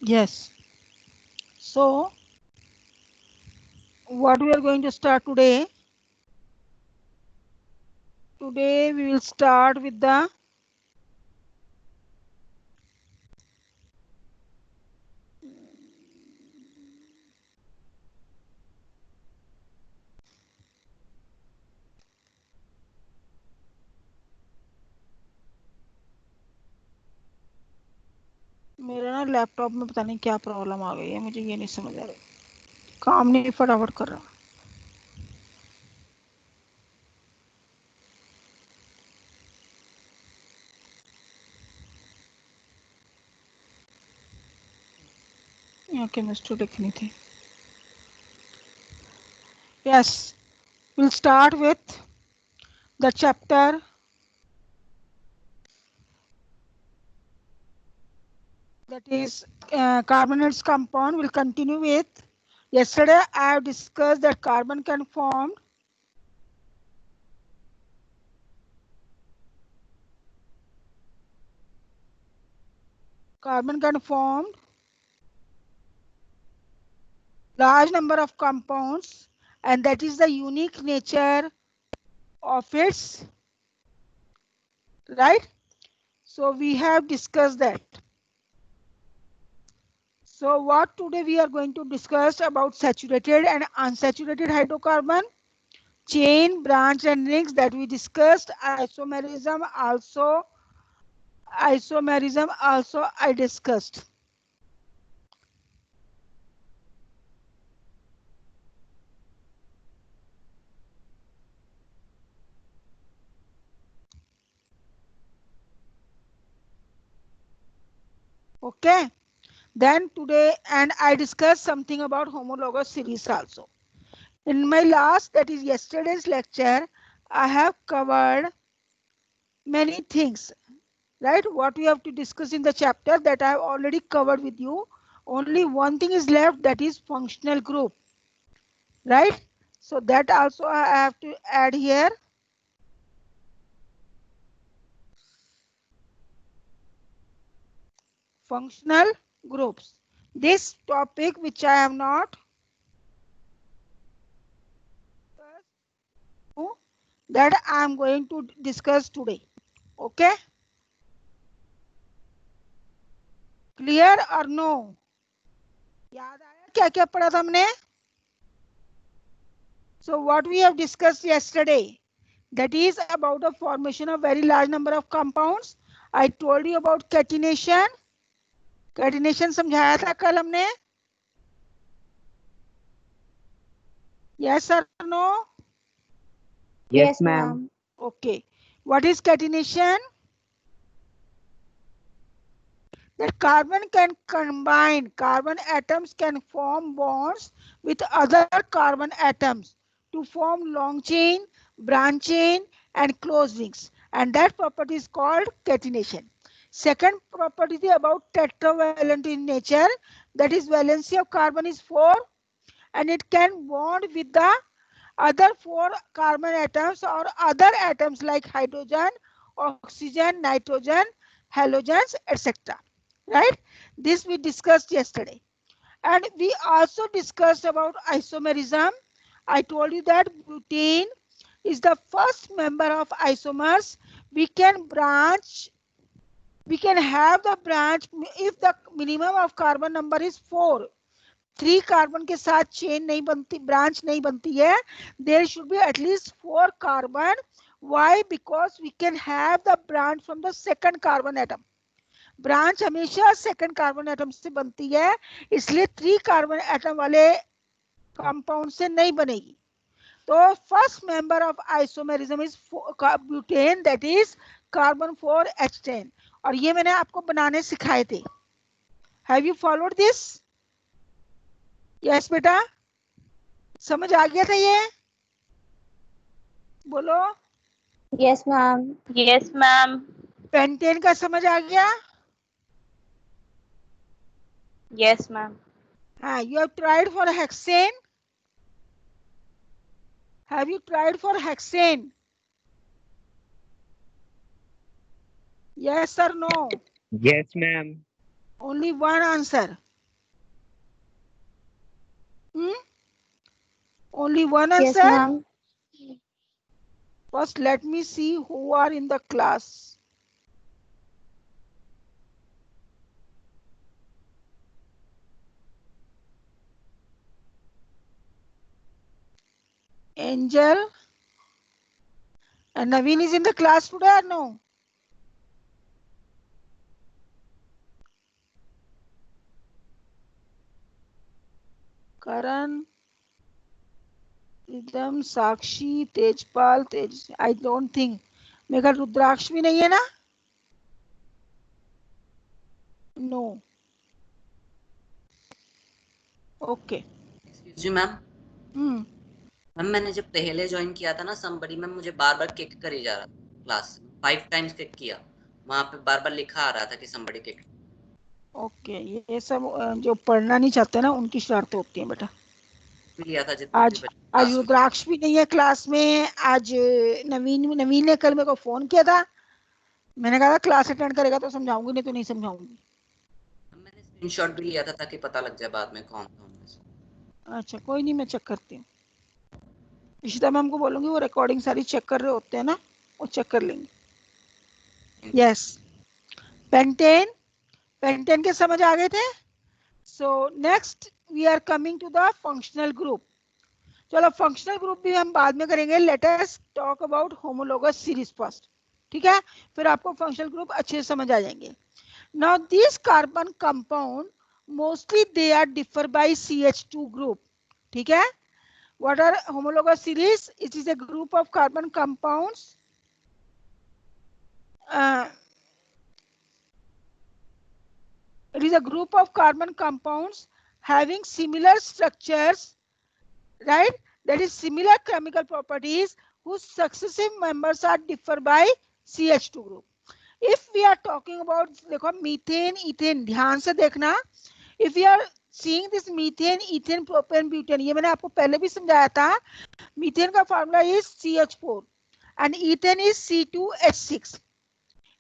Yes. So, what we are going to start today? Today we will start with the मेरा ना laptop में पता नहीं क्या प्रॉब्लम आ गई है, मुझे ये नहीं समझ आ रही, काम नहीं फटाफट कर रहा। यहाँ केमिस्ट्री लिखनी थी। Yes, we'll start with the chapter that is carbonates compound. We'll continue with yesterday I have discussed that carbon can form large number of compounds, and that is the unique nature of its, right? So we have discussed that. So what today we are going to discuss about saturated and unsaturated hydrocarbon, chain, branch and rings that we discussed, isomerism also I discussed. Okay. Then today, and I discussed something about homologous series also. In my last, that is yesterday's lecture, I have covered many things, right? What we have to discuss in the chapter that I have already covered with you. Only one thing is left, that is functional group, right? So that also I have to add here. Functional groups. This topic which I have not, that I am going to discuss today. Okay? Clear or no? याद आया क्या क्या पढ़ा था हमने? So what we have discussed yesterday, that is about the formation of very large number of compounds. I told you about catenation. Catenation समझाया था कल हमने. Yes or no? Yes, ma'am. Okay. What is catenation? That carbon can combine, carbon atoms can form bonds with other carbon atoms to form long chain, branch chain and closed rings, and that property is called catenation. Second property is about tetravalent in nature, that is valency of carbon is 4 and it can bond with the other 4 carbon atoms or other atoms like hydrogen, oxygen, nitrogen, halogens, etc. Right? This we discussed yesterday. And we also discussed about isomerism. I told you that butane is the first member of isomers. We can have the branch if the minimum of carbon number is 4. 3 carbon के साथ chain नहीं बनती, branch नहीं बनती है. There should be at least 4 carbon. Why? Because we can have the branch from the second carbon atom. Branch हमेशा second carbon atom से बनती है, इसलिए 3 कार्बन एटम वाले कंपाउंड से नहीं बनेगी. तो first member of isomerism is butane, that is carbon 4H10. और ये मैंने आपको बनाने सिखाए थे. Have you followed this? Yes बेटा, समझ आ गया था ये? बोलो. Yes, ma'am. Yes, ma'am. Pentane का समझ आ गया? Yes, ma'am. हाँ. You have tried for hexane? Have you tried for hexane? Yes or no? Yes, ma'am. Only one answer. Only one Yes, answer? ma'am. First, let me see who are in the class. Angel and Naveen is in the class today or no? Karan, Rhythm, Sakshi, Tejpal, I don't think. मेरा रुद्राक्ष भी नहीं है ना? No. Okay. जी ma'am. हम्म। मैंने जब पहले join किया था ना somebody मैम, मुझे बार बार किक कर ही जा रहा था क्लास। 5 टाइम्स किक किया, वहां पे बार बार लिखा आ रहा था कि somebody किक। ओके, ये सब जो पढ़ना नहीं चाहते ना उनकी शरारतें होती हैं बेटा। लिया था जितने भी आज बच्चे आज क्लास में। रुद्राक्ष भी नहीं है क्लास में। आज नवीन ने कल मेरे को फोन किया था। मैंने कहा था क्लास अटेंड करेगा तो समझाऊंगी, नहीं तो नहीं समझाऊंगी। मैंने स्क्रीनशॉट भी लिया था ताकि पता लग जाए बाद में कौन था उनमें से। अच्छा, कोई नहीं, मैं चेक करती हूँ। इशिता मैम को बोलूंगी, वो रिकॉर्डिंग सारी चेक कर रहे होते हैं ना, वो चेक कर लेंगे। यस, पेंटेन के समझ आ गए थे। So next we are coming to the functional group. चलो फंक्शनल ग्रुप भी हम बाद में करेंगे। Let us talk about homologous series first, ठीक है? फिर आपको फंक्शनल ग्रुप अच्छे से समझ आ जाएंगे। Now this carbon compound mostly they are differ by CH2 group, ठीक है? What are homologous series? It is a group of carbon compounds it is a group of carbon compounds having similar structures, right? That is similar chemical properties whose successive members are differ by CH2 group. If we are talking about, देखो methane ethane, ध्यान से देखना। If we are seeing this methane, ethane, propane, butane, ये मैंने आपको पहले भी समझाया था। मीथेन का formula is CH4 and ethane is C2H6.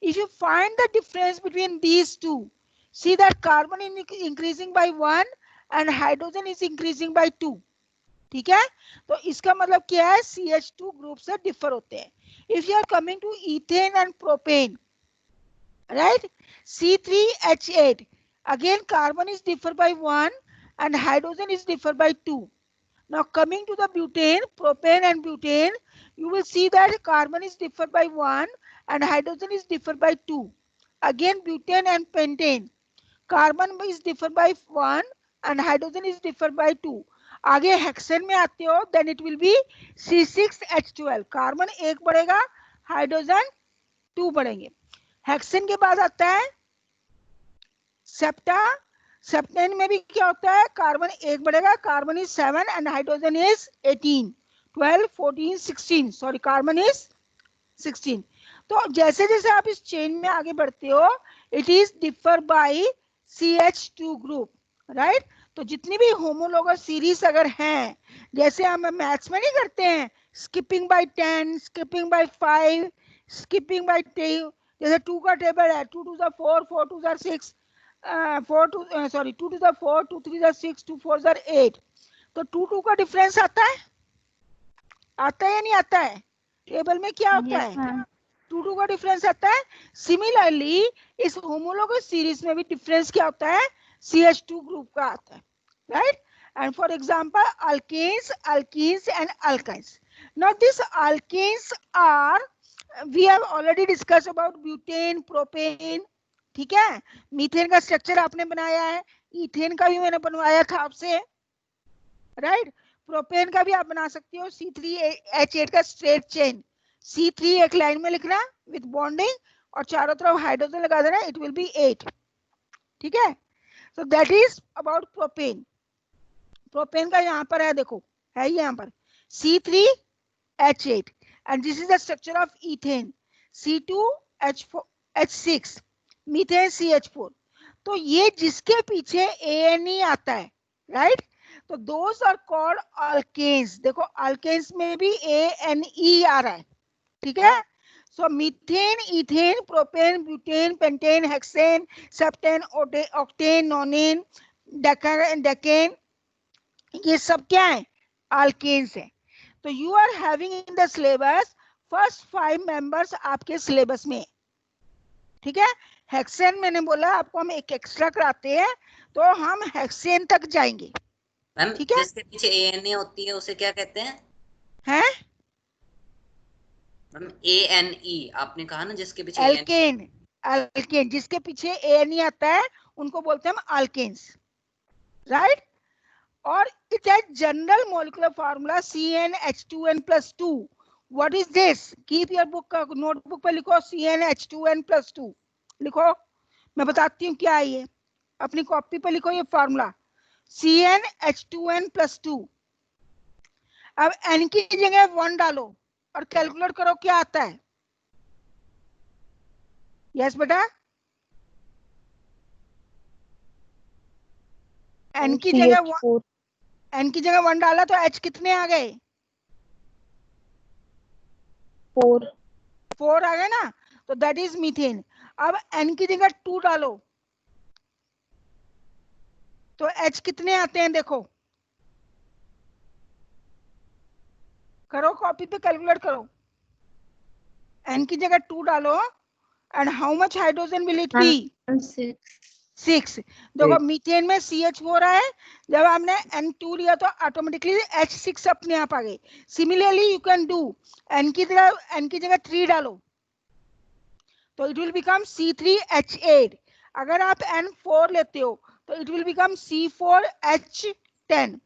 If you find the difference between these two, see that carbon is increasing by 1 and hydrogen is increasing by 2. ठीक है? तो इसका मतलब क्या है? CH2 ग्रुप से डिफर होते हैं। If you are coming to ethane and propane, right? C3H8, again carbon is differ by 1 and hydrogen is differ by 2. Now coming to the butane, propane and butane, you will see that carbon is differ by 1 and hydrogen is differ by 2. Again butane and pentane, carbon is differ by 1 and hydrogen is differ by 2. आगे hexane में आते हो, then it will be C6H12, carbon एक बढ़ेगा, hydrogen 2 बढ़ेंगे। Hexane के बाद आता है सेप्टा। सेप्टेन में भी क्या होता है? कार्बन एक बढ़ेगा, carbon is 7 and hydrogen is 18, 12, 14, 16, sorry carbon is 16। तो जैसे जैसे आप इस चेन में आगे बढ़ते हो, it is differ by CH2 group, right? तो जितनी भी होमोलोगस सीरीज अगर हैं, जैसे हम मैथ्स में नहीं करते हैं skipping by 10, skipping by 5, skipping by 2, जैसे 2 का टेबल है 2 to the 4, 4 to the 6, 2 to the 4, 2 3 the 6, 2 4 the 8। तो 2 का डिफरेंस आता है या नहीं आता है? टेबल में क्या होता Yes, है? ma'am. 2 का डिफरेंस आता है। सिमिलरली इस होमोलोगस सीरीज में भी डिफरेंस क्या होता है? CH2 ग्रुप का आता है, right? And for example alkanes, alkenes and alkynes. Now these alkanes are, we have already discussed about butane, propane, ठीक है? मीथेन का स्ट्रक्चर आपने बनाया है, इथेन का भी मैंने बनवाया था आपसे, राइट? प्रोपेन का भी आप बना सकती हो, C3H8 का स्ट्रेट चेन, C3 एक लाइन में लिखना विद बॉन्डिंग और चारों तरफ हाइड्रोजन लगा देना, इट विल बी 8, ठीक है? So that is about propane. Propane का यहाँ पर है, देखो है यहाँ पर C3H8 and this is the structure of ethane, C2H6, methane CH4। तो ये जिसके पीछे ANE आता है, राइट? तो दोज आर कॉल्ड अल्केन्स। देखो अल्केन्स में भी ANE आ रहा है, ठीक है? So methane, ethane, propane, butane, pentane, hexane, septane, octane, nonane, decane, ये सब क्या है, अल्केन्स है। तो you are having in the syllabus first 5 members आपके सिलेबस में, ठीक है। हेक्सेन मैंने बोला आपको हम एक एक्स्ट्रा कराते हैं, तो हम हेक्सेन तक जाएंगे, मैम ठीक है। जिसके पीछे ANA होती है उसे क्या कहते हैं? हैं मैम ANE आपने कहा ना, जिसके पीछे ANE। एल्केन, अल्केन जिसके पीछे ए नहीं आता है उनको बोलते हैं हम अल्केन्स, राइट। और it has general molecular formula CnH2n+2। What is this? Keep your book, notebook पे लिखो CnH2n+2 लिखो। मैं बताती हूँ क्या है ये, अपनी कॉपी पे लिखो ये फार्मूला CnH2n+2। अब n की जगह 1 डालो और कैलकुलेट करो क्या आता है। यस बेटा, n की जगह 1 डाला तो h कितने आ गए? 4 आ गए ना, तो दैट इज मीथेन। अब n की जगह 2 डालो तो h कितने आते हैं देखो, करो कॉपी पे कैलकुलेट करो। n की जगह 2 डालो and how much hydrogen will it be? 6। देखो मीथेन में CH हो रहा है, जब हमने N2 लिया तो ऑटोमेटिकली H6 अपने आप आ गए। Similarly you can do n की जगह 3 डालो तो इट विल बिकम C3H8। अगर आप N4 लेते हो तो it will become C4H10।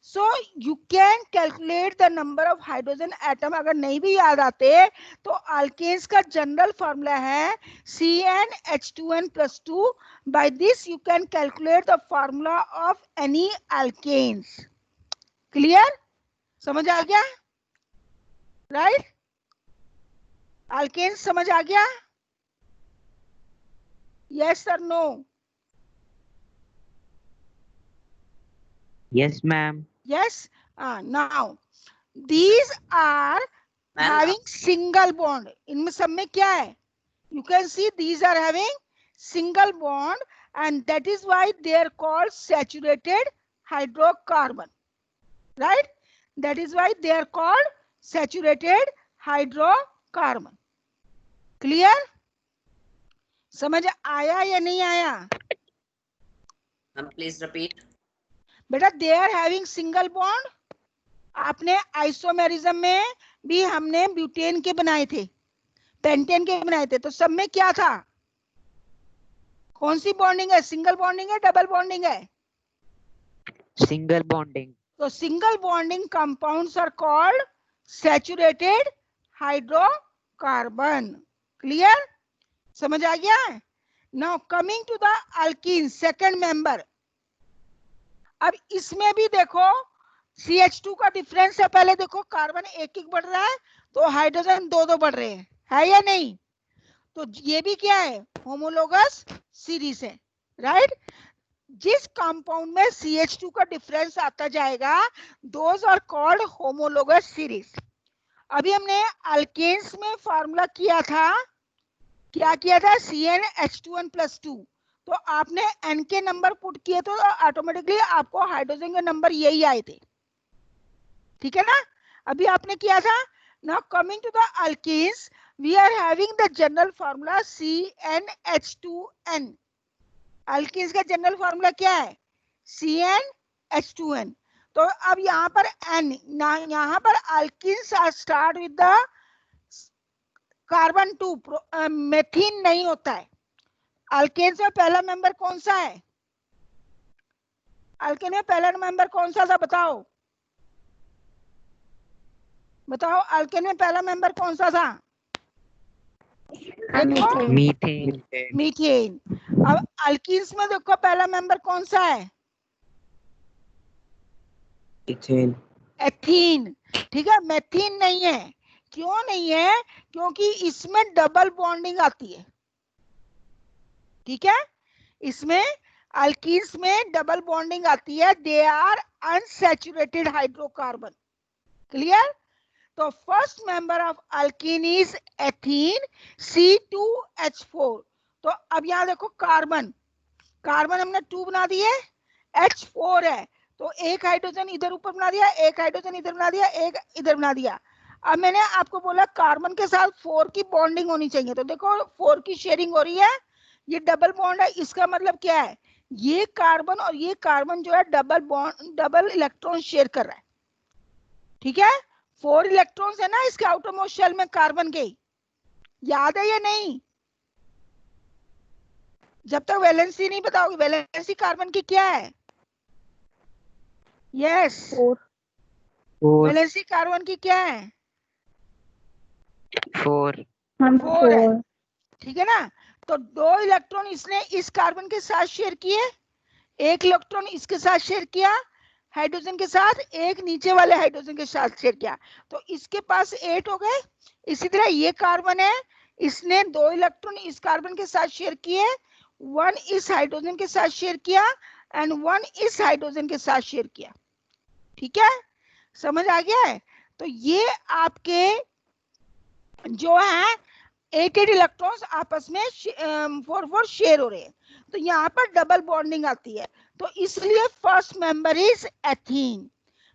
So you can calculate the number of hydrogen atom. अगर नहीं भी याद आते तो अल्केन्स का जनरल फॉर्मूला है CnH2n+2। By this you can calculate the formula of any alkanes. Clear? समझ आ गया? राइट? अल्केन्स समझ आ गया? Yes or no? Yes, ma'am. Yes. Now these are ma'am having single bond. इनमें सब में क्या है? You can see these are having single bond and that is why they are called saturated hydrocarbon. Right? That is why they are called saturated hydrocarbon. Clear? समझ आया या नहीं आया? Ma'am please repeat. बेटा they are having single bond. आपने isomerism में भी हमने ब्यूटेन के बनाए थे, पेंटेन के बनाए थे, तो सब में क्या था? कौन सी बॉन्डिंग है? सिंगल बॉन्डिंग है, डबल बॉन्डिंग है? Single bonding. तो single bonding compounds are called saturated hydrocarbon. Clear? समझ आ गया? Now coming to the alkene second member. अब इसमें भी देखो CH2 का डिफरेंस है। पहले देखो कार्बन एक एक बढ़ रहा है तो हाइड्रोजन दो दो बढ़ रहे हैं, है या नहीं? तो ये भी क्या है? होमोलोगस सीरीज है, राइट। जिस कंपाउंड में CH2 का डिफरेंस आता जाएगा those are called homologous series. अभी हमने अल्केन्स में फॉर्मूला किया था, क्या किया था? CnH2n+2। तो आपने n के नंबर पुट किए तो ऑटोमेटिकली आपको हाइड्रोजन के नंबर यही आए थे, ठीक है ना? अभी आपने किया था। Now coming to the alkenes we are having the general formula CnH2n। Alkenes का जनरल फार्मूला क्या है? CnH2n। तो अब यहाँ पर n, यहाँ पर alkenes are start with the carbon 2, methene नहीं होता है। अल्केन्स में पहला मेंबर कौन सा है? अल्केन में पहला मेंबर कौन सा था? बताओ बताओ, अल्केन में पहला मेंबर कौन सा था? Methane. मीथेन। अब अल्कीन्स में देखो पहला मेंबर कौन सा है? Ethane. एथीन, ठीक है। मेथिन नहीं है। क्यों नहीं है? क्योंकि इसमें डबल बॉन्डिंग आती है, ठीक है। इसमें अल्कीन्स में डबल बॉन्डिंग आती है। They are unsaturated hydrocarbon. Clear? तो first member of alkene is ethene C2H4। तो अब यहां देखो कार्बन, कार्बन हमने 2 बना दिए, H4 है तो एक हाइड्रोजन इधर ऊपर बना दिया, एक हाइड्रोजन इधर बना दिया, एक इधर बना दिया। अब मैंने आपको बोला कार्बन के साथ 4 की बॉन्डिंग होनी चाहिए, तो देखो 4 की शेयरिंग हो रही है, ये डबल बॉन्ड है। इसका मतलब क्या है, ये कार्बन और ये कार्बन जो है double bond, double electron share कर रहा है, ठीक है। 4 इलेक्ट्रॉन्स है ना इसके आउटरमोस्ट शेल में कार्बन के, याद है या नहीं? जब तक वैलेंसी नहीं बताओगे, वैलेंसी कार्बन की क्या है? यस, 4 वैलेंसी कार्बन की क्या है? 4 4 है, ठीक है ना। तो 2 इलेक्ट्रॉन इसने इस कार्बन के साथ शेयर किए, 1 इलेक्ट्रॉन इसके साथ शेयर किया हाइड्रोजन के साथ, एक नीचे वाले हाइड्रोजन के साथ शेयर किया, तो इसके पास 8 हो गए। इसी तरह ये कार्बन है, इसने 2 इलेक्ट्रॉन इस कार्बन के साथ शेयर किए, 1 इस हाइड्रोजन के साथ शेयर किया एंड 1 इस हाइड्रोजन के साथ शेयर किया, ठीक है, समझ आ गया है? तो ये आपके जो है 8 इलेक्ट्रॉन्स आपस में 4 शेयर हो रहे हैं, तो यहाँ पर डबल बॉन्डिंग आती है, तो इसलिए first member is ethene.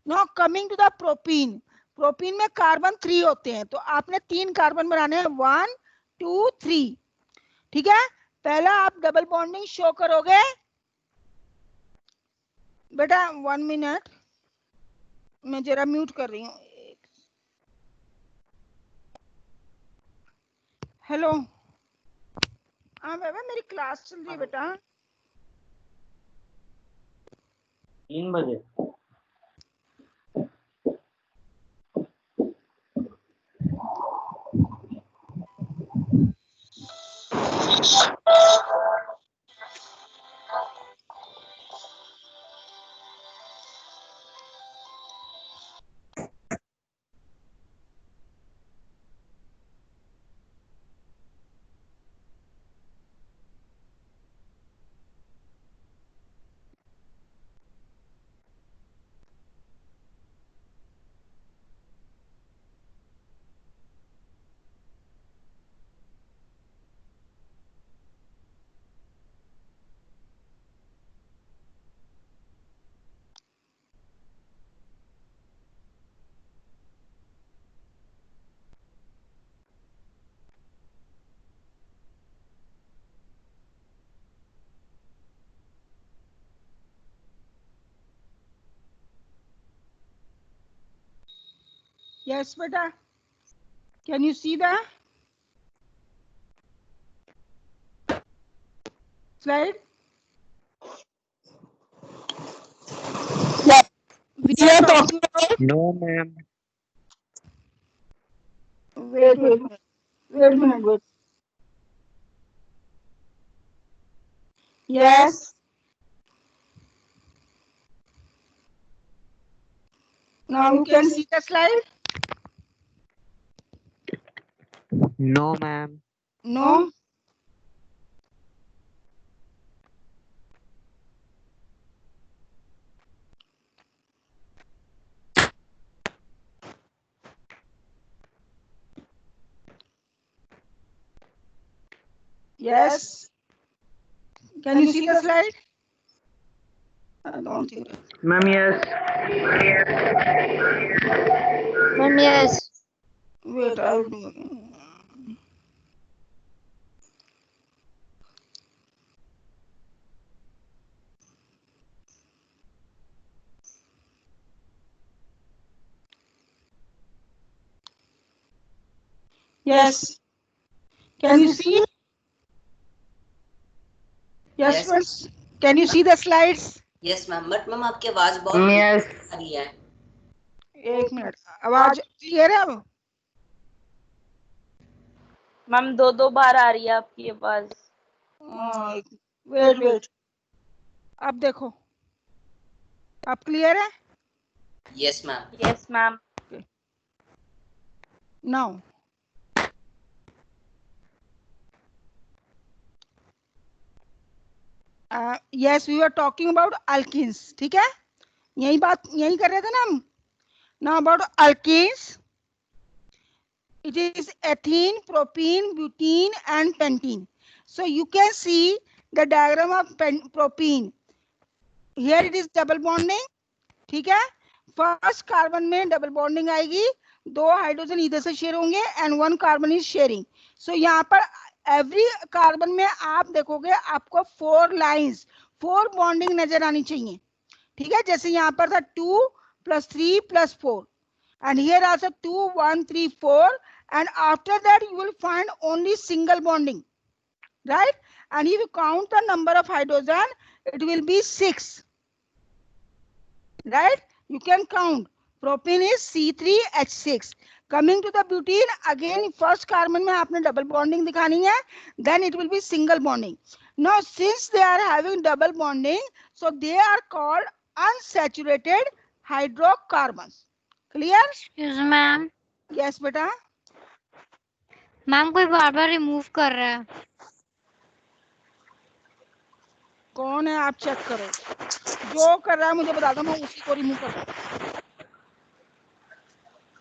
Now coming to the propene, propene में कार्बन 3 होते हैं, तो आपने 3 कार्बन बनाने हैं, 1 2 3, ठीक है। पहला आप डबल बॉन्डिंग शो करोगे बेटा, 1 मिनट, मैं जरा म्यूट कर रही हूँ। हेलो, हाँ बाबा मेरी क्लास चल रही है बेटा। 3 बजे। Yes, beta. Can you see the slide? Yes. We are talking about. No, ma'am. Wait a minute, wait. Yes. Now you can see the slide. No, ma'am. No. Yes. Can you see the slide? I don't think. Ma'am, yes. Ma'am, yes. Wait, I will do again. Yes. Can you see? Yes, Yes. friends. Can you see the slides? Yes ma'am, but ma'am आपकी आवाज बहुत Yes. आ रही है। एक minute, आवाज clear है अब? Ma'am 2 बार आ रही है आपकी आवाज। वेट, अब देखो, अब क्लियर है? Yes ma'am. Yes ma'am. Now. Yes, we were talking about alkenes, ठीक है, यही कर रहे थे ना हम। Now about alkenes, it is ethene, propene, butene and pentene. So you can see the diagram of propene. Here it is double bonding, ठीक है, फर्स्ट कार्बन में डबल बॉन्डिंग आएगी, 2 हाइड्रोजन इधर से शेयर होंगे एंड 1 कार्बन इज शेयरिंग। सो यहाँ पर every carbon में आप देखोगे आपको 4 लाइंस, 4 बॉन्डिंग नजर आनी चाहिए। ठीक है, जैसे यहाँ पर था 2 + 3 + 4 and here also 2 1 3 4 and after that you will find only single bonding, right? And if you count the number of hydrogen it will be 6, right? You can count. Propane is C3H6. Coming to the butene, again first carbon में आपने double bonding दिखानी है, then it will be single bonding. Now since they are having double bonding, so they are called unsaturated hydrocarbons. Clear? Excuse ma'am, Yes बेटा. Ma'am कोई बार बार remove कर रहा है। कौन है आप चेक करो, जो कर रहा है मुझे बता दो, मैं उसी को रिमूव कर दूँ।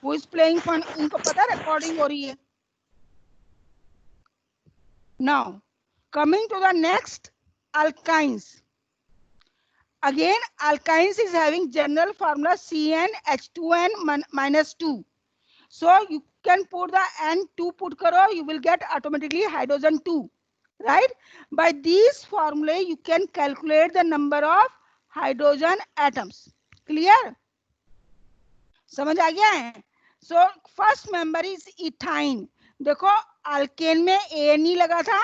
Who is playing fun? इनको पता है रिकॉर्डिंग हो रही है। Now coming to the next, alkynes. Again alkynes is having general formula CnH2n -2. So you can put the N2 put karo, you will get automatically hydrogen 2, right? By these formulae you can calculate the number of hydrogen atoms. Clear? समझ आ गया है? So first member is ethyne. देखो alkane में ANE लगा था,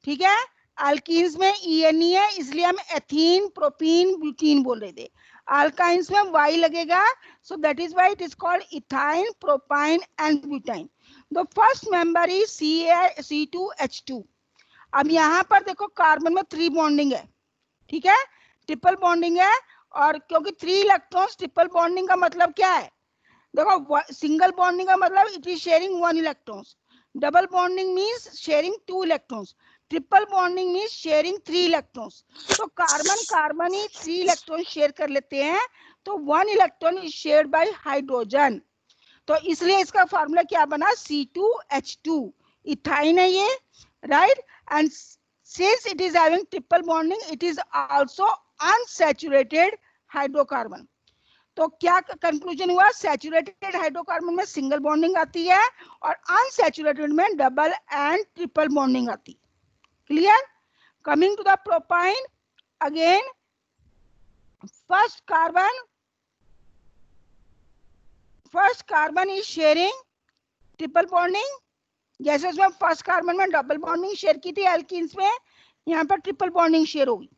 ठीक है, अल्कीन्स में ENE है, इसलिए हम एथीन, प्रोपीन, ब्यूटीन बोल रहे थे। अल्काइंस में Y लगेगा, so that is why it is called ethyne, propyne and butane. The first member is C2H2. अब यहाँ पर देखो कार्बन में 3 बॉन्डिंग है, ठीक है, ट्रिपल बॉन्डिंग है, और क्योंकि 3 इलेक्ट्रॉन्स, ट्रिपल बॉन्डिंग का मतलब क्या है? देखो सिंगल बॉन्डिंग का मतलब it is sharing 1 electrons, double bonding means sharing 2 electrons, triple bonding means sharing 3 electrons. तो कार्बन कार्बन ही 3 इलेक्ट्रॉन शेयर कर लेते हैं, तो 1 electron is shared bye hydrogen. तो इसलिए इसका फार्मूला क्या बना? C2H2, इथाइन है ये, right? And since it is having triple bonding it is also unsaturated hydrocarbon. तो क्या कंक्लूजन हुआ? सैचुरेटेड हाइड्रोकार्बन में सिंगल बॉन्डिंग आती है और अनसैचुरेटेड में डबल एंड ट्रिपल बॉन्डिंग आती है। Clear? Coming to the propyne, again first carbon is sharing triple bonding, जैसे उसमें फर्स्ट कार्बन में डबल बॉन्डिंग शेयर की थी एल्कीन्स में, यहाँ पर ट्रिपल बॉन्डिंग शेयर होगी,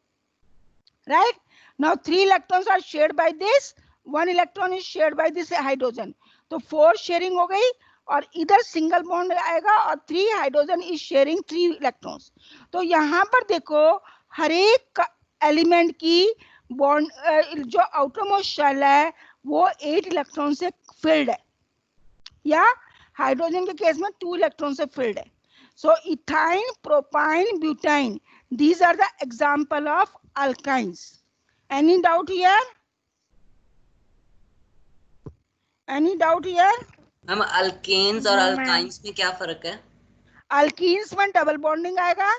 right? Now 3 electrons are shared by this, 1 electron is shared by this hydrogen, तो 4 शेयरिंग हो गई, और इधर सिंगल बॉन्ड आएगा और 3 हाइड्रोजन इज शेयरिंग 3 इलेक्ट्रॉन्स। तो यहाँ पर देखो हर एक एलिमेंट की बॉन्ड जो आउटरमोस्ट शेल है वो 8 इलेक्ट्रॉन से फिल्ड है, या हाइड्रोजन के केस में 2 इलेक्ट्रॉन से फिल्ड है। So ethyne, propyne, butyne, these are the example of alkynes. Any doubt here? Any doubt here? Ma'am alkanes और अल्काइंस में क्या फर्क है? अल्कीन्स में डबल बॉन्डिंग आएगा,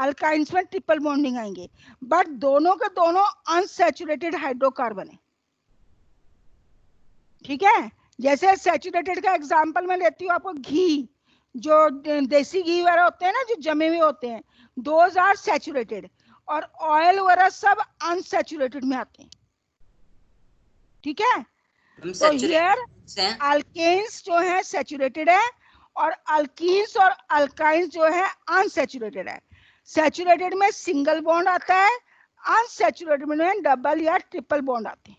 अल्काइंस में ट्रिपल बॉन्डिंग आएंगे, बट दोनों के दोनों अनसैचुरेटेड हाइड्रोकार्बन है, ठीक है? जैसे सैचुरेटेड का एग्जांपल मैं लेती हूँ आपको, घी, जो देसी घी वगैरह होते हैं ना, जो जमे हुए होते हैं, दोज आर सैचुरेटेड, और ऑयल वगैरह सब अनसैचुरेटेड में आते हैं, ठीक है? तो हियर अल्केन्स जो है सैचुरेटेड है, और अल्कीन्स और अल्काइंस जो है अनसैचुरेटेड है। सैचुरेटेड में सिंगल बॉन्ड आता है, अनसैचुरेटेड में डबल या ट्रिपल बॉन्ड आते हैं,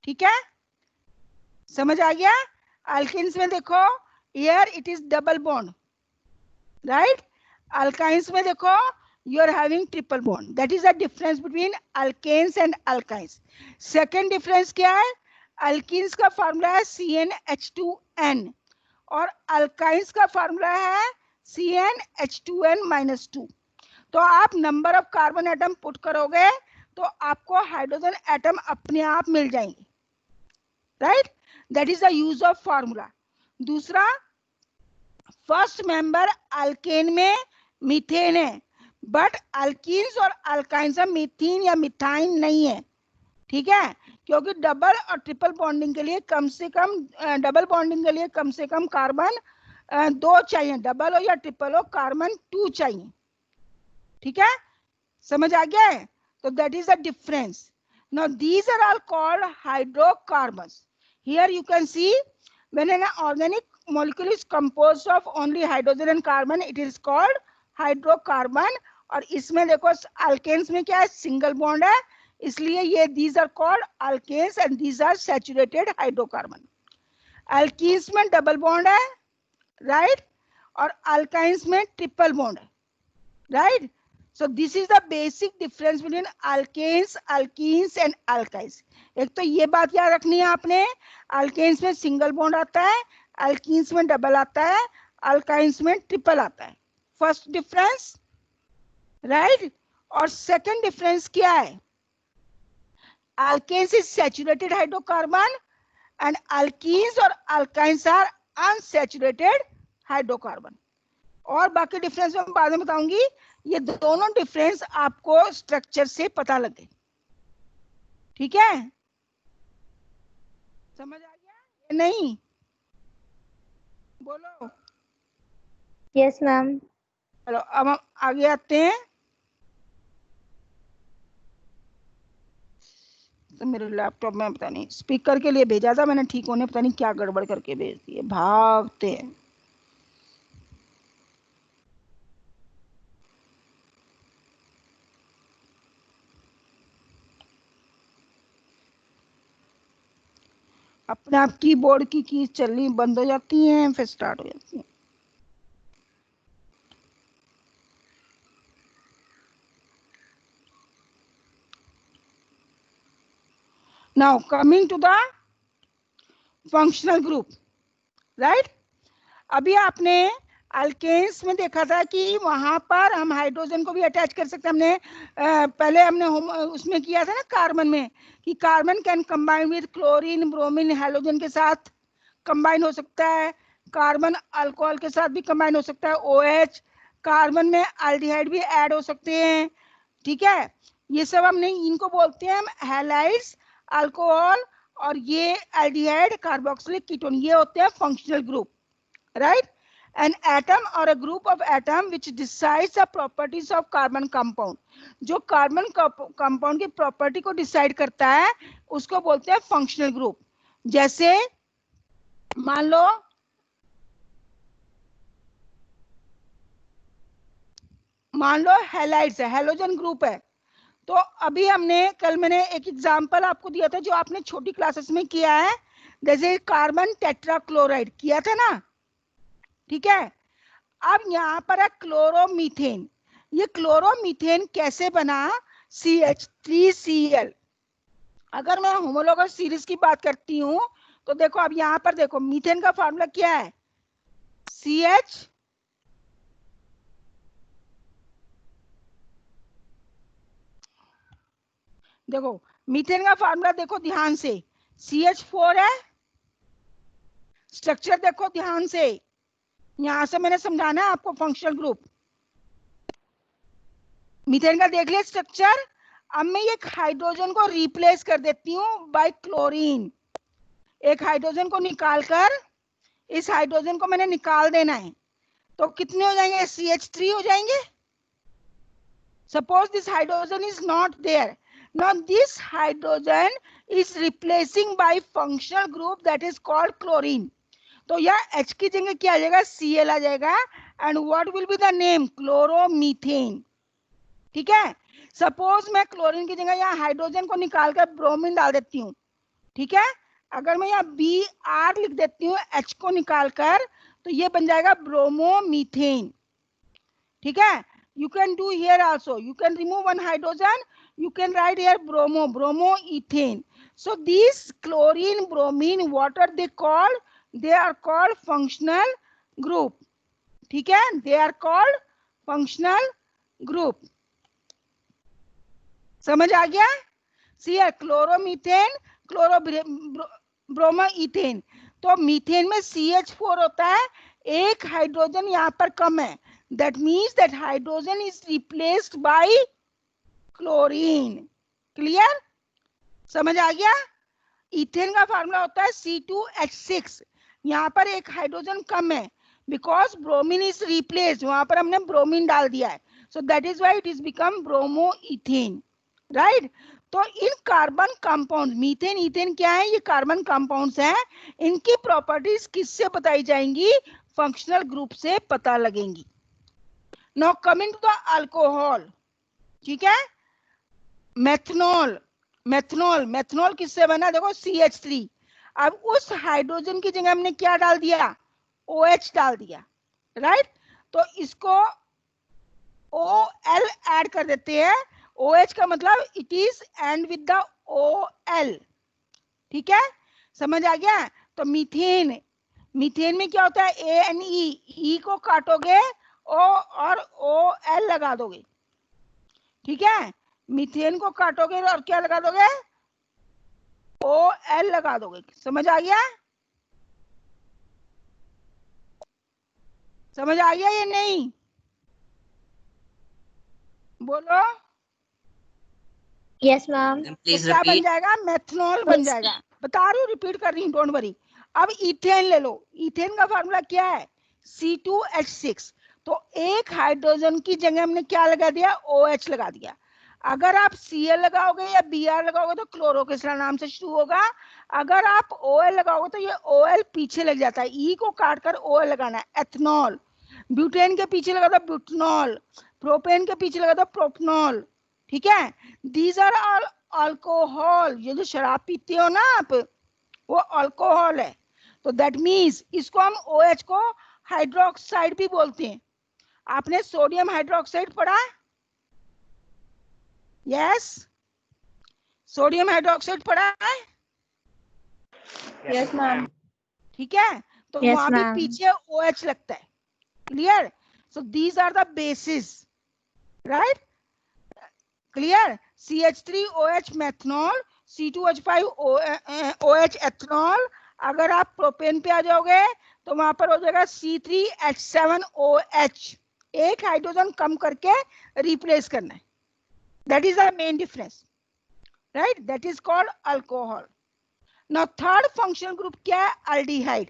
ठीक है? समझ आ गया? अल्कीन्स में देखो here it is double bond, right? Alkynes में देखो you are having triple bond. That is the difference between alkanes and alkynes. Second difference क्या है? alkenes का फार्मूला है CnH2n और alkynes का फार्मूला है CnH2n-2। तो आप number of carbon atom put करोगे तो आपको हाइड्रोजन एटम अपने आप मिल जाएंगे, right? That is the use of formula. दूसरा, फर्स्ट मेंबर अल्केन में मीथेन है, बट अल्कीन्स और अल्काइंस में मीथेन या मिथाइन नहीं है, ठीक है, क्योंकि डबल और ट्रिपल बॉन्डिंग के लिए कम से कम डबल बॉन्डिंग के लिए कम से कम कार्बन 2 चाहिए, डबल हो या ट्रिपल हो कार्बन 2 चाहिए। ठीक है, समझ आ गया है? तो that is the difference. Now these are all called hydrocarbons. Here you can see when an organic molecule is composed of only hydrogen and carbon, it is called hydrocarbon। और इसमें देखो alkanes में क्या है, सिंगल बॉन्ड है, इसलिए ये these are called alkanes and these are saturated hydrocarbon। alkenes में डबल बॉन्ड है, राइट, और alkynes में ट्रिपल बॉन्ड है, right. So this is the basic difference between alkanes, alkenes and alkynes। एक तो ये बात याद रखनी है आपने, alkanes में सिंगल बॉन्ड आता है, alkenes में डबल आता है, alkynes में ट्रिपल आता है। First difference, right. और सेकंड डिफरेंस क्या है, alkanes is saturated hydrocarbon and alkenes और alkynes are unsaturated hydrocarbon। और बाकी डिफरेंस मैं बाद में बताऊंगी, ये दोनों डिफरेंस आपको स्ट्रक्चर से पता लगे। ठीक है, समझ आ गया या नहीं? बोलो। Yes ma'am. चलो अब हम आगे आते हैं। तो मेरे लैपटॉप में पता नहीं स्पीकर के लिए भेजा था मैंने, ठीक होने पता नहीं क्या गड़बड़ करके भेज दिए, भागते हैं। अपने आप कीबोर्ड की कीज चलनी बंद हो जाती हैं, फिर स्टार्ट हो जाती हैं। Now coming to the functional group, right. अभी आपने अल्केन्स में देखा था कि वहां पर हम हाइड्रोजन को भी अटैच कर सकते हैं। हमने पहले हमने उसमें किया था ना कार्बन में, कि carbon can combine with chlorine, bromine, halogen के साथ कंबाइन हो सकता है, कार्बन अल्कोहल के साथ भी कंबाइन हो सकता है, OH, कार्बन में एल्डिहाइड भी ऐड हो सकते हैं। ठीक है, ये सब हमने, इनको बोलते हैं हम हैलाइड्स, अल्कोहल, और ये एल्डिहाइड, कार्बोक्सिलिक कीटोन, ये होते हैं functional group, right. An atom or a group of atom which decides the properties of carbon compound, जो कार्बन कंपाउंड की प्रॉपर्टी को डिसाइड करता है उसको बोलते हैं फंक्शनल ग्रुप। जैसे मान लो हैलाइड्स है, हैलोजन ग्रुप है। तो अभी मैंने एक एग्जांपल आपको दिया था जो आपने छोटी क्लासेस में किया है, जैसे कार्बन टेट्राक्लोराइड किया था ना। ठीक है, अब यहाँ पर है क्लोरोमीथेन। ये क्लोरोमीथेन कैसे बना, CH3Cl। अगर मैं होमोलोगस सीरीज की बात करती हूँ तो देखो, अब यहाँ पर देखो मीथेन का फार्मूला क्या है, CH देखो मीथेन का फार्मूला देखो ध्यान से, CH4 है। स्ट्रक्चर देखो ध्यान से, यहां से मैंने समझाना है आपको फंक्शनल ग्रुप। मीथेन का देख लिया स्ट्रक्चर। अब मैं एक हाइड्रोजन को रिप्लेस कर देती हूँ बाय क्लोरीन। एक हाइड्रोजन को निकालकर इस हाइड्रोजन को मैंने निकाल देना है, तो कितने हो जाएंगे, CH3 हो जाएंगे। Suppose this hydrogen is not there, now this hydrogen is replacing by functional group that is called chlorine. तो यहाँ H की जगह क्या आ जाएगा, Cl आ जाएगा, and what will be the name, chloromethane. ठीक है, सपोज मैं क्लोरीन की जगह यहाँ हाइड्रोजन को निकालकर ब्रोमीन डाल देती हूँ। ठीक है, अगर मैं यहाँ Br लिख देती हूँ H को निकालकर, तो ये बन जाएगा ब्रोमोमीथेन। ठीक है, you can do here also, you can remove one hydrogen, you can write here bromoethane। So these chlorine, bromine, what are they called, they are called functional group। ठीक है, they are called functional group। समझ आ गया? See here, chloromethane, bromoethane. तो methane में CH4 होता है, एक हाइड्रोजन यहाँ पर कम है, that means that hydrogen is replaced by chlorine। Clear? समझ आ गया? इथेन का फार्मूला होता है C2H6। यहाँ पर एक हाइड्रोजन कम है बिकॉज ब्रोमीन इज रिप्लेस्ड, वहां पर हमने ब्रोमीन डाल दिया है, so that is why it is become bromo ethane, right? तो इन कार्बन कंपाउंड, मीथेन इथेन क्या है? ये कार्बन कंपाउंड्स हैं। इनकी प्रॉपर्टीज किससे बताई जाएंगी? फंक्शनल ग्रुप से पता लगेंगी। Now coming to the alcohol, ठीक है? मेथनॉल, मेथनॉल, मेथनॉल किससे बना? देखो CH3। अब उस हाइड्रोजन की जगह हमने क्या डाल दिया? OH डाल दिया, राइट? तो इसको OL ऐड कर देते हैं। OH का मतलब it is and with the OL, ठीक है? समझ आ गया? तो मीथेन, मीथेन में क्या होता है? ANE, E को काटोगे O और OL लगा दोगे, ठीक है? मीथेन को काटोगे और क्या लगा दोगे? OL लगा दोगे। समझ आ गया? समझ आ गया या नहीं? बोलो। Yes ma'am. तो प्लीज क्या बन रिपीट। जाएगा? मेथनॉल बन जाएगा। बता रही हूँ, रिपीट कर रही हूँ, डोंट वरी। अब इथेन ले लो। इथेन का फार्मूला क्या है? C2H6। तो एक हाइड्रोजन की जगह हमने क्या लगा दिया? OH लगा दिया। अगर आप Cl लगाओगे या Br लगाओगे तो क्लोरो के नाम से शुरू होगा। अगर आप OL लगाओगे तो ये OL पीछे लग जाता है, E को काट कर OL लगाना है, एथनॉल। ब्यूटेन के पीछे लगा दो ब्यूटनॉल, प्रोपेन के पीछे लगा दो प्रोपनॉल, ठीक है? These are all alcohol. ये जो शराब पीते हो ना आप, वो अल्कोहल है। तो दैट मीन्स इसको हम OH को हाइड्रोक्साइड भी बोलते हैं। आपने सोडियम हाइड्रोक्साइड पढ़ा? यस, सोडियम हाइड्रोक्साइड पढ़ा है? Yes ma'am. ठीक है? तो Yes, वहां भी ma'am. पीछे OH लगता है। Clear? So these are the basis, right? Clear? CH3OH methanol, C2H5OH ethanol. अगर आप प्रोपेन पे आ जाओगे तो वहां पर हो जाएगा C3H7OH। एक हाइड्रोजन कम करके रिप्लेस करना है। That is the main difference, right? That is called alcohol. Now third functional group क्या है? अल्डिहाइड,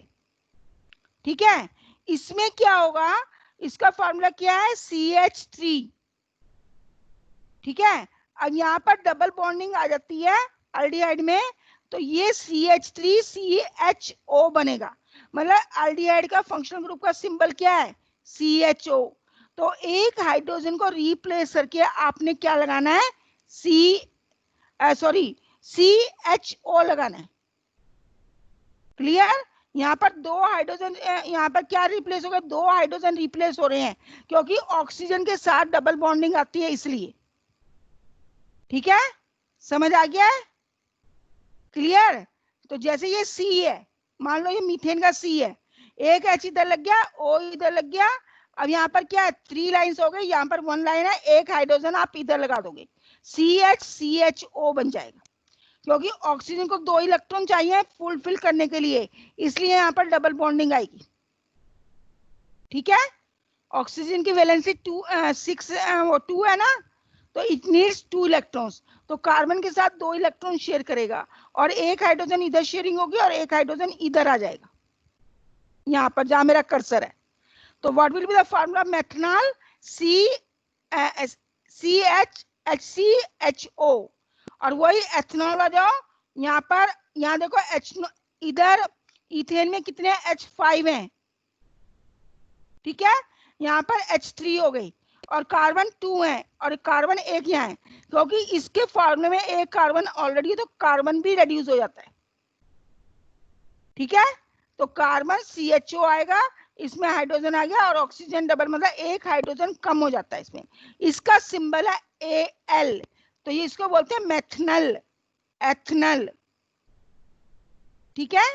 ठीक है? इसमें क्या होगा? इसका फॉर्मूला क्या है? CH3, ठीक है? अब यहाँ पर डबल बॉन्डिंग आ जाती है अल्डिहाइड में, तो ये CH3CHO बनेगा। मतलब अल्डिहाइड का फंक्शनल ग्रुप का सिंबल क्या है? CHO। तो एक हाइड्रोजन को रिप्लेस करके आपने क्या लगाना है? CHO लगाना है। क्लियर? यहाँ पर दो हाइड्रोजन, यहाँ पर क्या रिप्लेस होगा? दो हाइड्रोजन रिप्लेस हो रहे हैं क्योंकि ऑक्सीजन के साथ डबल बॉन्डिंग आती है इसलिए, ठीक है? समझ आ गया है? क्लियर? तो जैसे ये C है, मान लो ये मीथेन का C है, एक H इधर लग गया, O इधर लग गया। अब यहाँ पर क्या है? 3 लाइंस हो गई, यहाँ पर 1 लाइन है, एक हाइड्रोजन आप इधर लगा दोगे, CHCHO बन जाएगा। क्योंकि ऑक्सीजन को 2 इलेक्ट्रॉन चाहिए फुलफिल करने के लिए, इसलिए यहाँ पर डबल बॉन्डिंग आएगी, ठीक है? ऑक्सीजन की वैलेंसी 2 है ना, तो इट नीड्स 2 इलेक्ट्रॉन्स। तो कार्बन के साथ 2 इलेक्ट्रॉन शेयर करेगा और एक हाइड्रोजन इधर शेयरिंग होगी और एक हाइड्रोजन इधर आ जाएगा, यहाँ पर जहां मेरा कर्सर है। तो what will be the formula? Methanol CHCHO। और वही एथनॉल आ जाओ यहाँ पर, यहाँ देखो H, इधर इथेन में कितने H5 हैं, ठीक है? यहाँ पर H3 हो गई और कार्बन 2 है और कार्बन 1 यहाँ है, क्योंकि इसके फॉर्मूले में एक कार्बन ऑलरेडी है तो कार्बन भी रेड्यूस हो जाता है, ठीक है? तो कार्बन CHO आएगा, इसमें हाइड्रोजन आ गया और ऑक्सीजन डबल, मतलब एक हाइड्रोजन कम हो जाता है इसमें। इसका सिंबल है Al, तो ये इसको बोलते हैं मेथनल, एथनल, ठीक है?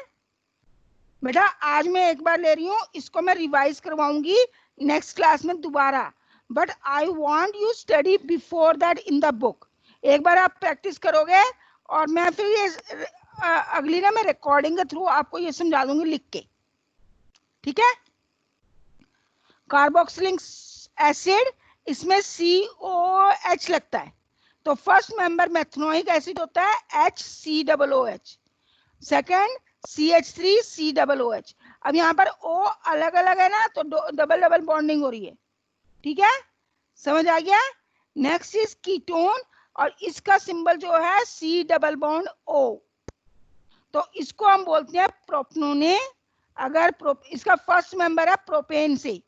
बेटा आज मैं एक बार ले रही हूँ, इसको मैं रिवाइज करवाऊंगी नेक्स्ट क्लास में दोबारा, but I want you study before that in the book. एक बार आप प्रैक्टिस करोगे और मैं फिर ये अगली ना मैं रिकॉर्डिंग के थ्रू आपको ये समझा दूंगी लिख के, ठीक है? कार्बोक्सिलिक एसिड, इसमें COH लगता है, तो फर्स्ट मेंबर मेथनोइक एसिड होता है HCOOH, सेकंड CH3COOH। अब यहाँ पर O अलग अलग है ना, तो डबल डबल बॉन्डिंग हो रही है, ठीक है, समझ आ गया। नेक्स्ट इज कीटोन, और इसका सिंबल जो है C डबल बॉन्ड O, तो इसको हम बोलते हैं प्रोपनोने। अगर इसका फर्स्ट मेंबर है प्रोपेन से,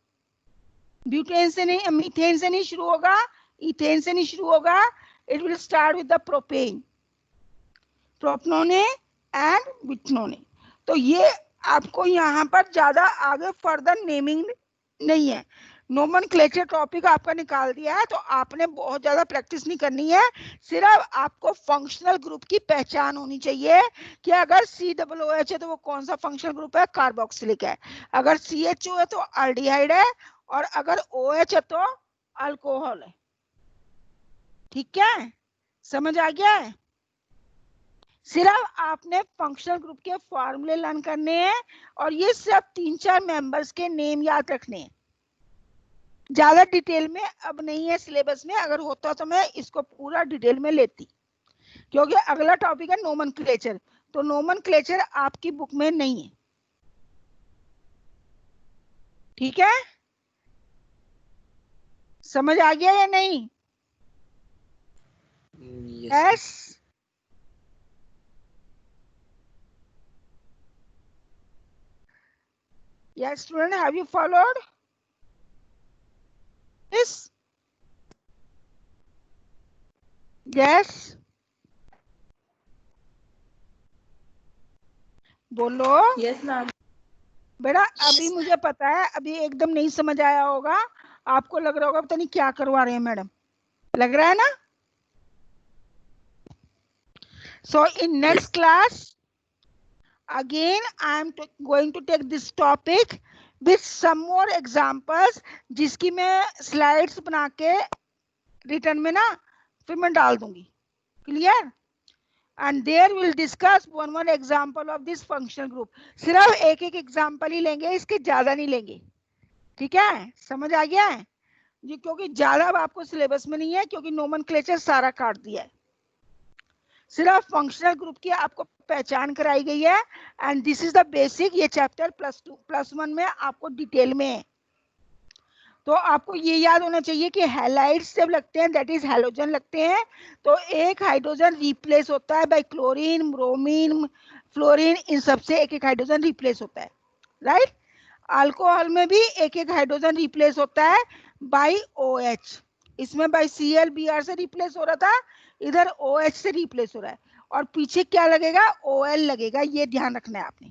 ब्यूटेन से नहीं, मीथेन से नहीं शुरू होगा, इथेन से नहीं शुरू होगा, it will start with the propane, propanone and butanone. तो ये आपको यहाँ पर ज्यादा आगे फर्दर नेमिंग नहीं है, नोमेनक्लेचर टॉपिक आपका निकाल दिया है, तो आपने बहुत ज्यादा प्रैक्टिस नहीं करनी है, सिर्फ आपको फंक्शनल ग्रुप की पहचान होनी चाहिए कि अगर COOH है तो वो कौन सा फंक्शनल ग्रुप है, कार्बोक्सिलिक है, अगर CHO है तो अल्डिहाइड है, और अगर OH है तो अल्कोहल है, ठीक है, समझ आ गया है। सिर्फ आपने फंक्शनल ग्रुप के फॉर्मूले लर्न करने हैं, और ये सिर्फ 3-4 मेंबर्स के नेम याद रखने हैं, ज्यादा डिटेल में अब नहीं है सिलेबस में, अगर होता तो मैं इसको पूरा डिटेल में लेती, क्योंकि अगला टॉपिक है नोमेनक्लेचर, तो नोमेनक्लेचर आपकी बुक में नहीं है, ठीक है, समझ आ गया या नहीं? Yes. Yes, student, have you followed this? Yes. बोलो। Yes ma'am. बेटा अभी मुझे पता है, अभी एकदम नहीं समझ आया होगा, आपको लग रहा होगा पता नहीं क्या करवा रहे हैं मैडम, लग रहा है ना। So in next class again I am going to take this topic with some more examples, जिसकी मैं स्लाइड्स बना के रिटर्न में ना फिर मैं डाल दूंगी, clear, and there we'll discuss one example of this functional group। सिर्फ एक एक एग्जाम्पल ही लेंगे, इसके ज्यादा नहीं लेंगे, ठीक है, समझ आ गया है जी, क्योंकि ज्यादा अब आपको सिलेबस में नहीं है, क्योंकि नोमेनक्लेचर सारा काट दिया है, सिर्फ फंक्शनल ग्रुप की आपको पहचान कराई गई है, and this is the basic. ये चैप्टर +1 में आपको डिटेल में है, तो आपको ये याद होना चाहिए कि हैलाइड्स जब लगते हैं, दैट इज हैलोजन लगते हैं, तो एक हाइड्रोजन रिप्लेस होता है बाय क्लोरीन, ब्रोमीन, फ्लोरीन, इन सब से एक एक हाइड्रोजन रिप्लेस होता है, राइट। अल्कोहल में भी एक एक हाइड्रोजन रिप्लेस होता है बाय OH, इसमें बाय Cl-Br से रिप्लेस हो रहा था, इधर OH से रिप्लेस हो रहा है, और पीछे क्या लगेगा, OL लगेगा, ये ध्यान रखना है आपने,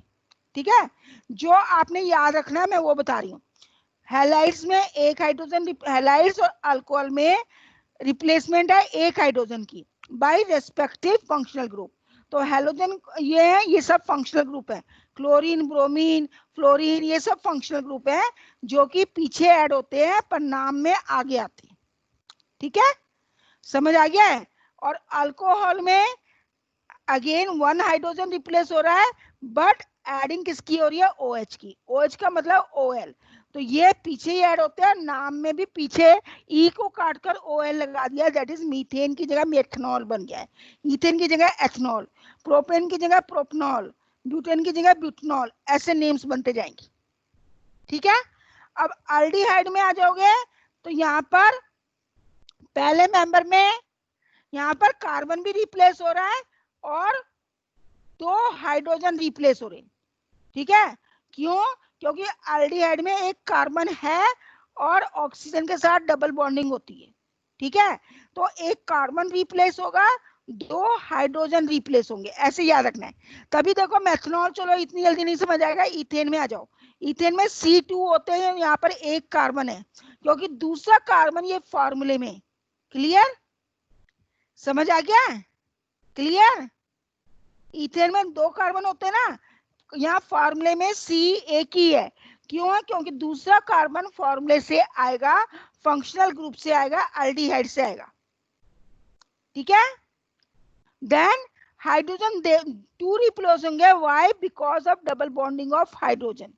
ठीक है। जो आपने याद रखना है मैं वो बता रही हूँ। हैलाइड्स में एक हाइड्रोजन, हैलाइड्स और अल्कोहल में रिप्लेसमेंट है एक हाइड्रोजन की बाय रेस्पेक्टिव फंक्शनल ग्रुप। तो हैलोजन ये है, ये सब फंक्शनल ग्रुप है, क्लोरीन, ब्रोमीन, फ्लोरीन, ये सब फंक्शनल ग्रुप है जो कि पीछे ऐड होते हैं पर नाम में आगे आते हैं, ठीक है, समझ आ गया है। और अल्कोहल में अगेन 1 हाइड्रोजन रिप्लेस हो रहा है, बट एडिंग किसकी हो रही है, OH की, OH का मतलब OL, तो ये पीछे ही ऐड होते हैं, नाम में भी पीछे E को काटकर OL लगा दिया, दैट इज मीथेन की जगह मेथनॉल बन गया है, ईथेन की जगह एथनॉल, प्रोपेन की जगह प्रोपनॉल, ब्यूटेन की जगह ब्यूटनॉल, ऐसे नेम्स बनते जाएंगे, ठीक है। अब एल्डिहाइड में आ जाओगे तो यहाँ पर पहले मेंबर में यहाँ पर कार्बन भी रिप्लेस हो रहा है और 2 हाइड्रोजन रिप्लेस हो रहे हैं, ठीक है, क्यों, क्योंकि एल्डिहाइड में एक कार्बन है और ऑक्सीजन के साथ डबल बॉन्डिंग होती है, ठीक है, तो एक कार्बन रिप्लेस होगा, 2 हाइड्रोजन रिप्लेस होंगे, ऐसे याद रखना है। तभी देखो मेथनॉल, चलो इतनी जल्दी नहीं समझ आएगा, इथेन में आ जाओ, इथेन में C2 होते हैं, यहाँ पर एक कार्बन है, क्योंकि दूसरा कार्बन ये फॉर्मूले में, क्लियर, समझ आ गया, क्लियर। इथेन में 2 कार्बन होते हैं ना, यहाँ फॉर्मूले में C एक ही है, क्यों है, क्योंकि दूसरा कार्बन फॉर्मूले से आएगा, फंक्शनल ग्रुप से आएगा, एल्डिहाइड से आएगा, ठीक है। देन हाइड्रोजन 2 रिप्लेस होंगे, why, because of double bonding of hydrogen,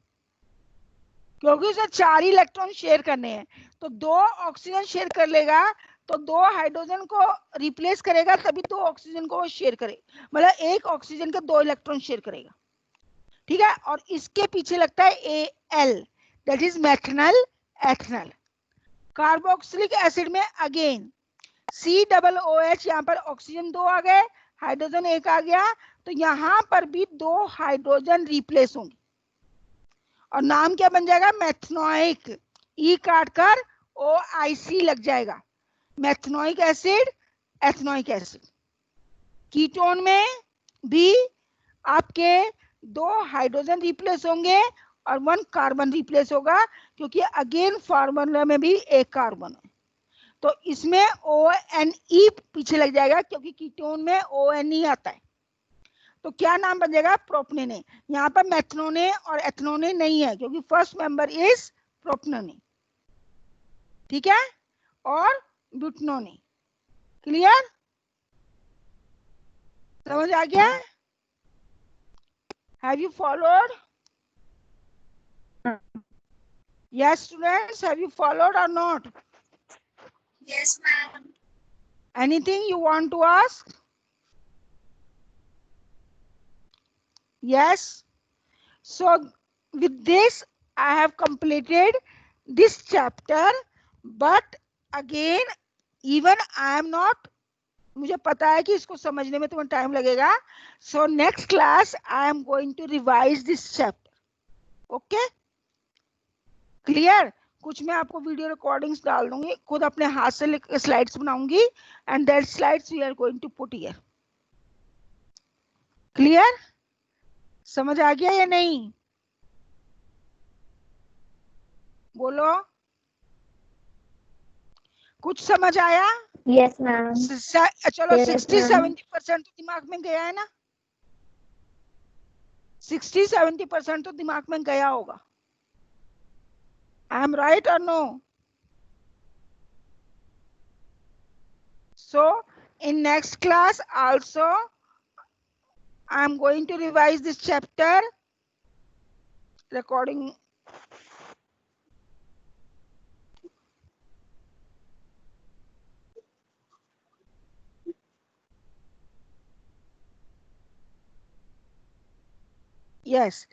क्योंकि उसे 4 इलेक्ट्रॉन शेयर करने हैं, तो 2 ऑक्सीजन शेयर कर लेगा, तो 2 हाइड्रोजन को रिप्लेस करेगा तभी 2 ऑक्सीजन को शेयर करे, मतलब एक ऑक्सीजन के 2 इलेक्ट्रॉन शेयर करेगा, ठीक है। और इसके पीछे लगता है Al, that is methanal ethanal. Carboxylic acid में अगेन COOH, यहाँ पर ऑक्सीजन 2 आ गए, हाइड्रोजन 1 आ गया, तो यहाँ पर भी 2 हाइड्रोजन रिप्लेस होंगे और नाम क्या बन जाएगा, मेथनोइक। ई काट कर OIC लग जाएगा, methanoic acid, ethanoic acid. Ketone में भी आपके 2 हाइड्रोजन रिप्लेस होंगे और 1 कार्बन रिप्लेस होगा, क्योंकि अगेन फार्मूला में भी एक कार्बन है, तो इसमें ONE पीछे लग जाएगा, क्योंकि कीटोन में ONE आता है। तो क्या नाम बन जाएगा, प्रोपनेने। यहाँ पर मेथनोने और एथनोने नहीं है, क्योंकि फर्स्ट मेंबर इज प्रोपनेने, ठीक है, और ब्यूटनोने। क्लियर, समझ आ गया? Have you followed? Yes, students, have you followed or not? Yes, ma'am. Anything you want to ask? Yes. So with this, I have completed this chapter, but again, even I am not, मुझे पता है कि इसको समझने में तुम्हें time लगेगा. So next class, I am going to revise this chapter. Okay? Clear? कुछ मैं आपको वीडियो रिकॉर्डिंग्स डाल दूंगी, खुद अपने हाथ से स्लाइड्स बनाऊंगी, and that slides we are going to put here. Clear? समझ आ गया या नहीं? बोलो, कुछ समझ आया? Yes, ma'am. चलो Yes, 60-70% तो दिमाग में गया है ना? 60-70% तो दिमाग में गया होगा. I am right or no? So in next class also I am going to revise this chapter. Recording. Yes.